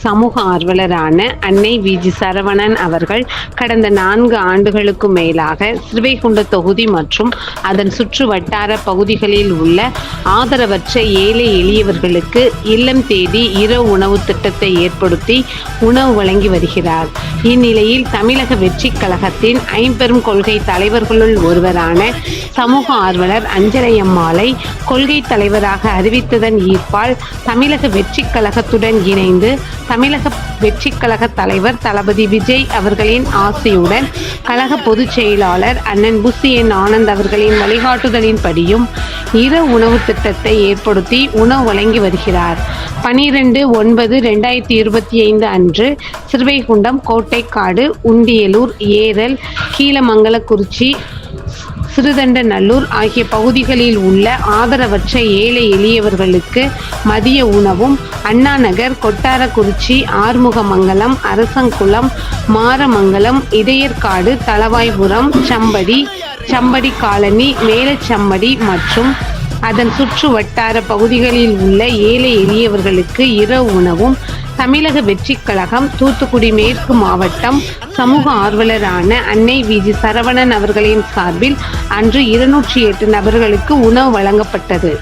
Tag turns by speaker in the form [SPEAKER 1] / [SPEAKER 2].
[SPEAKER 1] சமூக ஆர்வலரான அன்னை வி.ஜி. சரவணன் அவர்கள் கடந்த 4 ஆண்டுகளுக்கு மேலாக ஸ்ரீவைகுண்ட தொகுதி மற்றும் அதன் சுற்று வட்டார பகுதிகளில் உள்ள ஆதரவற்ற ஏழை எளியவர்களுக்கு இல்லம் தேடி இரவு உணவு திட்டத்தை ஏற்படுத்தி உணவு வழங்கி வருகிறார். இந்நிலையில் தமிழக வெற்றிக் கழகத்தின் ஐம்பெரும் கொள்கை தலைவர்களுள் ஒருவரான சமூக ஆர்வலர் அஞ்சலையம்மாளை கொள்கை தலைவராக அறிவித்ததன் ஈர்ப்பால் தமிழக வெற்றிக் கழகத்துடன் இணைந்து தமிழக வெற்றிக் கழக தலைவர் தளபதி விஜய் அவர்களின் ஆசையுடன் கழக பொதுச் செயலாளர் அண்ணன் புசி என் ஆனந்த் அவர்களின் வழிகாட்டுதலின்படியும் இரவு உணவு திட்டத்தை ஏற்படுத்தி உணவு வழங்கி வருகிறார். 12/9/2025 அன்று ஸ்ரீவைகுண்டம், கோட்டைக்காடு, உண்டியலூர், ஏரல், கீழமங்கலக்குறிச்சி, சிறுதண்டநல்லூர் ஆகிய பகுதிகளில் உள்ள ஆதரவற்ற ஏழை எளியவர்களுக்கு மதிய உணவும், அண்ணாநகர், கொட்டாரக்குறிச்சி, ஆறுமுகமங்கலம், அரசங்குளம், மாரமங்கலம், இடையர்காடு, தளவாய்புரம், சம்படி காலனி, மேலச்சம்படி மற்றும் அதன் சுற்று வட்டார பகுதிகளில் உள்ள ஏழை எளியவர்களுக்கு இரவு உணவும் தமிழக வெற்றிக் கழகம் தூத்துக்குடி மேற்கு மாவட்டம் சமூக ஆர்வலரான அன்னை வி.ஜி. சரவணன் அவர்களின் சார்பில் அன்று 208 நபர்களுக்கு உணவு வழங்கப்பட்டது.